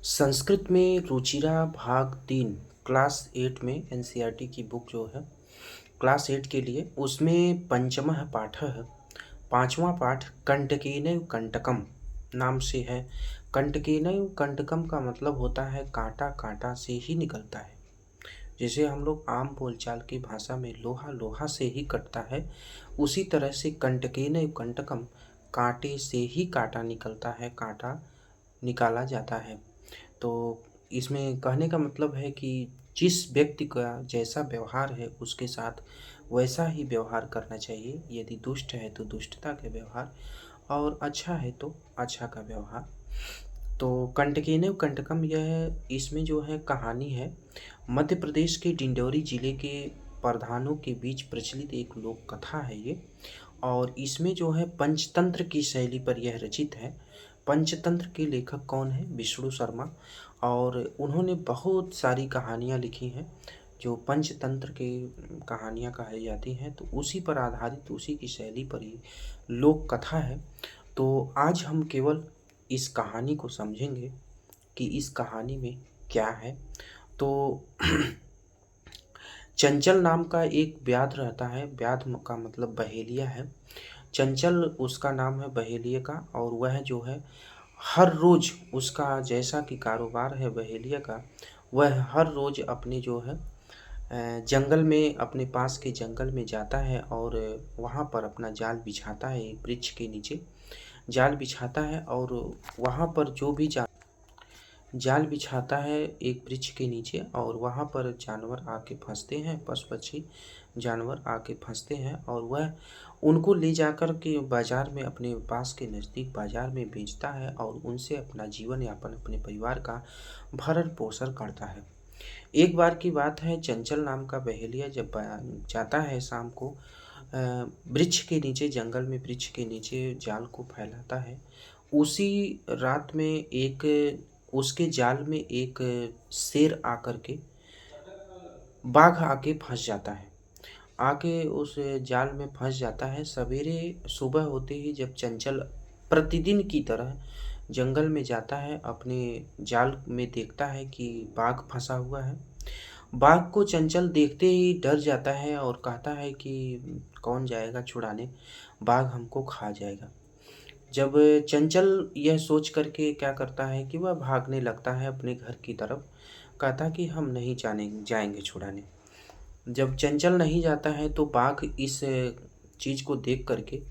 संस्कृत में रुचिरा भाग 3 क्लास 8 में एनसीईआरटी की बुक जो है क्लास 8 के लिए उसमें पंचमः पाठः पांचवा पाठ कंटकेनैव कंटकम नाम से है। कंटकेनैव कंटकम का मतलब होता है कांटा कांटा से ही निकलता है। जैसे हम लोग आम बोलचाल की भाषा में लोहा लोहा से ही कटता है, उसी तरह से कंटकेनैव कंटकम कांटे से ही कांटा निकलता है, कांटा निकाला जाता है। तो इसमें कहने का मतलब है कि जिस व्यक्ति का जैसा व्यवहार है उसके साथ वैसा ही व्यवहार करना चाहिए। यदि दुष्ट है तो दुष्टता का व्यवहार और अच्छा है तो अच्छा का व्यवहार। तो कंटकेनैव कंटकम यह इसमें जो है कहानी है मध्य प्रदेश के डिंडौरी जिले के प्रधानों के बीच प्रचलित एक लोक कथा है ये। और इसमें जो है पंचतंत्र की शैली पर यह रचित है। पंचतंत्र के लेखक कौन है? विष्णु शर्मा। और उन्होंने बहुत सारी कहानियाँ लिखी हैं जो पंचतंत्र के कहानियाँ कही जाती हैं, तो उसी पर आधारित उसी की शैली पर ही लोक कथा है। तो आज हम केवल इस कहानी को समझेंगे कि इस कहानी में क्या है। तो चंचल नाम का एक व्याध रहता है। व्याध का मतलब बहेलिया है। चंचल उसका नाम है बहेलिये का। और वह जो है हर रोज़ उसका जैसा कि कारोबार है बहेलिया का, वह हर रोज़ अपने जो है जंगल में अपने पास के जंगल में जाता है और वहाँ पर अपना जाल बिछाता है। एक वृक्ष के नीचे जाल बिछाता है और वहाँ पर जो भी जाल बिछाता है एक वृक्ष के नीचे, और वहाँ पर जानवर आके फंसते हैं, पशु पक्षी जानवर आके फंसते हैं और वह उनको ले जाकर के बाज़ार में अपने पास के नज़दीक बाज़ार में बेचता है और उनसे अपना जीवन यापन अपने परिवार का भरण पोषण करता है। एक बार की बात है, चंचल नाम का बहेलिया जब जाता है शाम को वृक्ष के नीचे, जंगल में वृक्ष के नीचे जाल को फैलाता है। उसी रात में एक उसके जाल में एक शेर आकर के बाघ आके फंस जाता है। आके उस जाल में फंस जाता है। सवेरे सुबह होते ही जब चंचल प्रतिदिन की तरह जंगल में जाता है, अपने जाल में देखता है कि बाघ फंसा हुआ है। बाघ को चंचल देखते ही डर जाता है और कहता है कि कौन जाएगा छुड़ाने, बाघ हमको खा जाएगा। जब चंचल यह सोच करके क्या करता है कि वह भागने लगता है अपने घर की तरफ, कहता कि हम नहीं जाएंगे छुड़ाने। जब चंचल नहीं जाता है तो बाघ इस चीज़ को देख करके,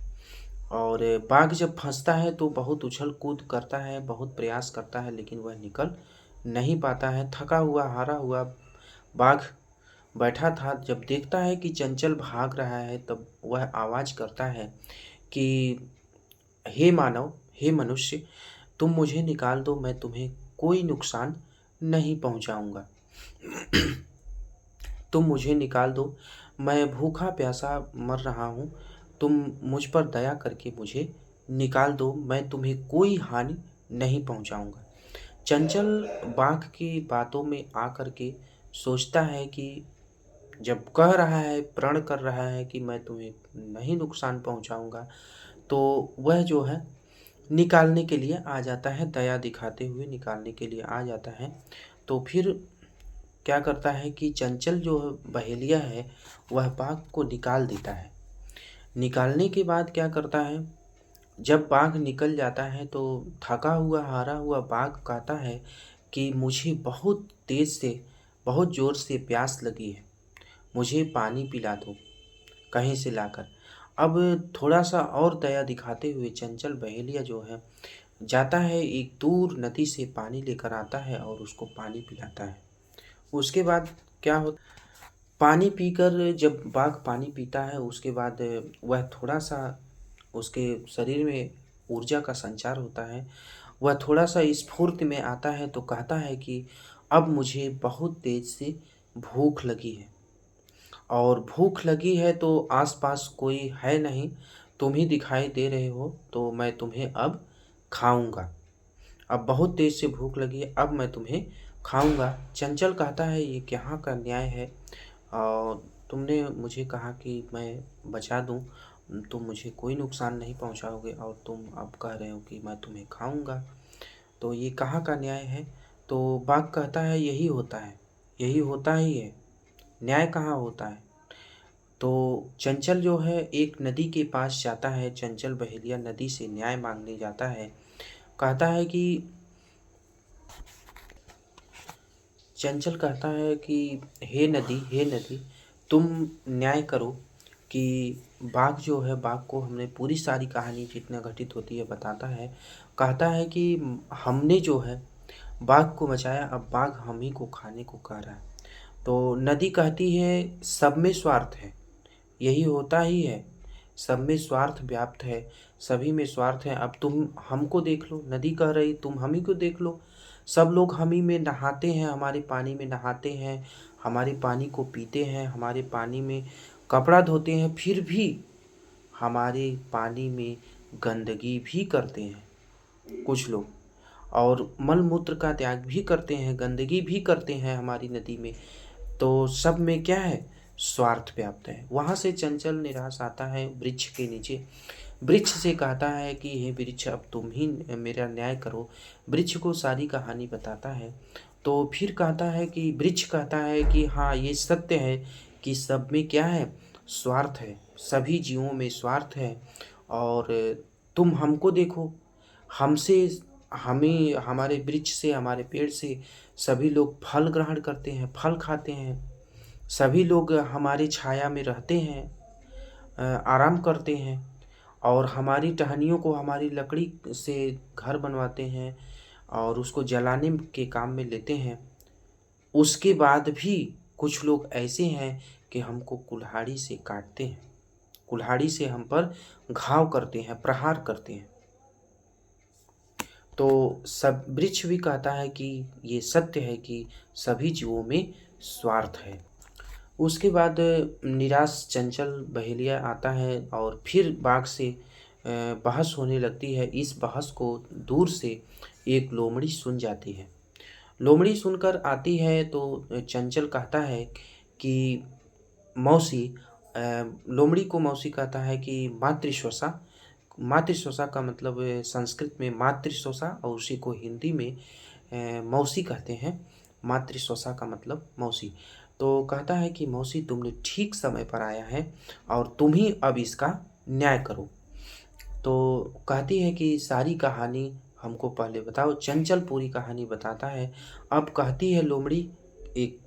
और बाघ जब फंसता है तो बहुत उछल कूद करता है, बहुत प्रयास करता है, लेकिन वह निकल नहीं पाता है। थका हुआ हारा हुआ बाघ बैठा था। जब देखता है कि चंचल भाग रहा है तब वह आवाज़ करता है कि हे मानव, हे मनुष्य, तुम मुझे निकाल दो, मैं तुम्हें कोई नुकसान नहीं पहुंचाऊंगा। तुम मुझे निकाल दो, मैं भूखा प्यासा मर रहा हूँ, तुम मुझ पर दया करके मुझे निकाल दो, मैं तुम्हें कोई हानि नहीं पहुंचाऊंगा। चंचल बाघ की बातों में आकर के सोचता है कि जब कह रहा है, प्रण कर रहा है कि मैं तुम्हें नहीं नुकसान पहुंचाऊंगा, तो वह जो है निकालने के लिए आ जाता है, दया दिखाते हुए निकालने के लिए आ जाता है। तो फिर क्या करता है कि चंचल जो बहेलिया है वह बाघ को निकाल देता है। निकालने के बाद क्या करता है, जब बाघ निकल जाता है तो थका हुआ हारा हुआ बाघ कहता है कि मुझे बहुत तेज से बहुत ज़ोर से प्यास लगी है, मुझे पानी पिला दो कहीं से लाकर। अब थोड़ा सा और दया दिखाते हुए चंचल बहेलिया जो है जाता है, एक दूर नदी से पानी लेकर आता है और उसको पानी पिलाता है। उसके बाद क्या हो, पानी पीकर जब बाघ पानी पीता है उसके बाद वह थोड़ा सा उसके शरीर में ऊर्जा का संचार होता है, वह थोड़ा सा स्फूर्ति में आता है तो कहता है कि अब मुझे बहुत तेज से भूख लगी है, और भूख लगी है तो आसपास कोई है नहीं, तुम ही दिखाई दे रहे हो, तो मैं तुम्हें अब खाऊंगा। अब बहुत तेज से भूख लगी है, अब मैं तुम्हें खाऊंगा। चंचल कहता है ये कहाँ का न्याय है, और तुमने मुझे कहा कि मैं बचा दूं, तुम मुझे कोई नुकसान नहीं पहुंचाओगे और तुम अब कह रहे हो कि मैं तुम्हें खाऊंगा, तो ये कहाँ का न्याय है। तो बाघ कहता है यही होता है, यही होता ही है, न्याय कहाँ होता है। तो चंचल जो है एक नदी के पास जाता है, चंचल बहेलिया नदी से न्याय मांगने जाता है। कहता है कि चंचल कहता है कि हे नदी, हे नदी, तुम न्याय करो कि बाघ जो है, बाघ को हमने पूरी सारी कहानी जितना घटित होती है बताता है। कहता है कि हमने जो है बाघ को बचाया, अब बाघ हम ही को खाने को कह रहा है। तो नदी कहती है सब में स्वार्थ है, यही होता ही है, सब में स्वार्थ व्याप्त है, सभी में स्वार्थ है। अब तुम हमको देख लो, नदी कह रही तुम हम ही को देख लो, सब लोग हम ही में नहाते हैं, हमारे पानी में नहाते हैं, हमारे पानी को पीते हैं, हमारे पानी में कपड़ा धोते हैं, फिर भी हमारे पानी में गंदगी भी करते हैं कुछ लोग, और मल मूत्र का त्याग भी करते हैं, गंदगी भी करते हैं हमारी नदी में। तो सब में क्या है, स्वार्थ व्याप्त है। वहाँ से चंचल निराश आता है वृक्ष के नीचे, वृक्ष से कहता है कि हे वृक्ष, अब तुम ही मेरा न्याय करो। वृक्ष को सारी कहानी बताता है। तो फिर कहता है कि वृक्ष कहता है कि हाँ, ये सत्य है कि सब में क्या है, स्वार्थ है, सभी जीवों में स्वार्थ है। और तुम हमको देखो, हमसे, हमें, हमारे वृक्ष से, हमारे पेड़ से सभी लोग फल ग्रहण करते हैं, फल खाते हैं, सभी लोग हमारी छाया में रहते हैं, आराम करते हैं, और हमारी टहनियों को, हमारी लकड़ी से घर बनवाते हैं और उसको जलाने के काम में लेते हैं। उसके बाद भी कुछ लोग ऐसे हैं कि हमको कुल्हाड़ी से काटते हैं, कुल्हाड़ी से हम पर घाव करते हैं, प्रहार करते हैं। तो सब वृक्ष भी कहता है कि ये सत्य है कि सभी जीवों में स्वार्थ है। उसके बाद निराश चंचल बहेलिया आता है और फिर बाघ से बहस होने लगती है। इस बहस को दूर से एक लोमड़ी सुन जाती है। लोमड़ी सुनकर आती है तो चंचल कहता है कि मौसी, लोमड़ी को मौसी कहता है कि मातृश्वसा, मातृश्वसा का मतलब संस्कृत में मातृश्वसा और उसी को हिंदी में मौसी कहते हैं। मातृश्वसा का मतलब मौसी। तो कहता है कि मौसी, तुमने ठीक समय पर आया है और तुम ही अब इसका न्याय करो। तो कहती है कि सारी कहानी हमको पहले बताओ। चंचल पूरी कहानी बताता है। अब कहती है लोमड़ी, एक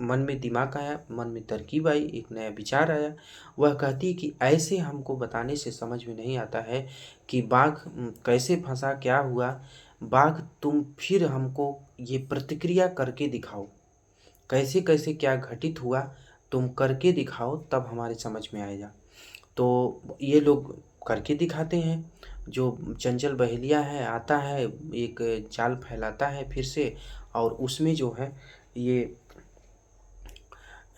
मन में दिमाग आया, मन में तरकीब आई, एक नया विचार आया। वह कहती है कि ऐसे हमको बताने से समझ में नहीं आता है कि बाघ कैसे फंसा, क्या हुआ। बाघ, तुम फिर हमको ये प्रतिक्रिया करके दिखाओ, कैसे कैसे क्या घटित हुआ, तुम करके दिखाओ, तब हमारे समझ में आएगा। तो ये लोग करके दिखाते हैं। जो चंचल बहेलिया है आता है, एक जाल फैलाता है फिर से, और उसमें जो है ये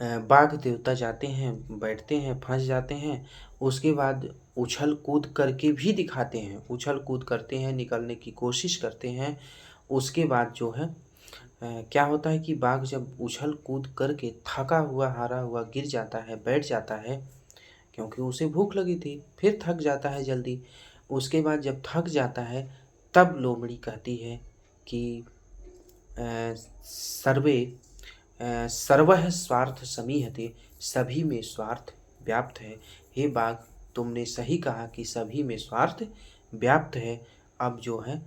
बाघ देवता जाते हैं, बैठते हैं, फंस जाते हैं। उसके बाद उछल कूद करके भी दिखाते हैं, उछल कूद करते हैं, निकलने की कोशिश करते हैं। उसके बाद जो है क्या होता है कि बाघ जब उछल कूद करके थका हुआ, हारा हुआ गिर जाता है, बैठ जाता है, क्योंकि उसे भूख लगी थी, फिर थक जाता है जल्दी। उसके बाद जब थक जाता है तब लोमड़ी कहती है कि सर्वे सर्वः स्वार्थ समीहते, सभी में स्वार्थ व्याप्त है। हे बाघ, तुमने सही कहा कि सभी में स्वार्थ व्याप्त है। अब जो है,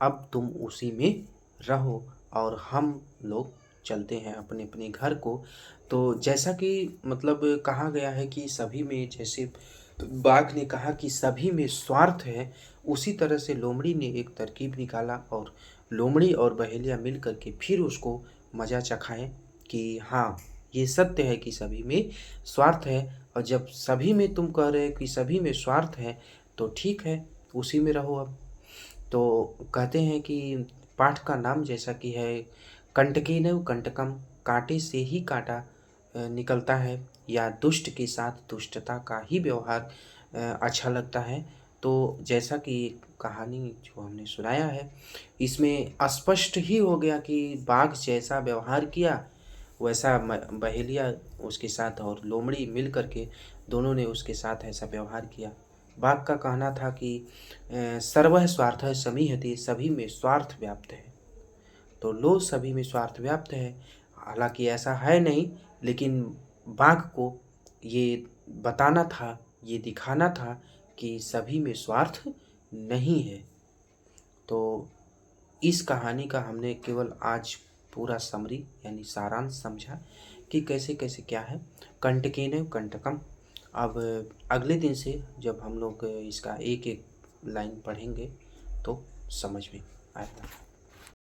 अब तुम उसी में रहो और हम लोग चलते हैं अपने अपने घर को। तो जैसा कि मतलब कहा गया है कि सभी में, जैसे बाघ ने कहा कि सभी में स्वार्थ है, उसी तरह से लोमड़ी ने एक तरकीब निकाला और लोमड़ी और बहेलिया मिल कर के फिर उसको मज़ा चखाएं कि हाँ, ये सत्य है कि सभी में स्वार्थ है। और जब सभी में तुम कह रहे हो कि सभी में स्वार्थ है, तो ठीक है, उसी में रहो अब। तो कहते हैं कि पाठ का नाम जैसा कि है कंटकेनैव कंटकम, कांटे से ही कांटा निकलता है, या दुष्ट के साथ दुष्टता का ही व्यवहार अच्छा लगता है। तो जैसा कि कहानी जो हमने सुनाया है, इसमें स्पष्ट ही हो गया कि बाघ जैसा व्यवहार किया वैसा बहेलिया उसके साथ और लोमड़ी मिल कर के दोनों ने उसके साथ ऐसा व्यवहार किया। बाघ का कहना था कि सर्वः स्वार्थः समीहते, सभी में स्वार्थ व्याप्त है। तो लो सभी में स्वार्थ व्याप्त है। हालाँकि ऐसा है नहीं, लेकिन बाघ को ये बताना था, ये दिखाना था कि सभी में स्वार्थ नहीं है। तो इस कहानी का हमने केवल आज पूरा समरी यानी सारांश समझा कि कैसे-कैसे क्या है। कंटकेनैव कंटकम्। अब अगले दिन से जब हम लोग इसका एक-एक लाइन पढ़ेंगे तो समझ में आएगा।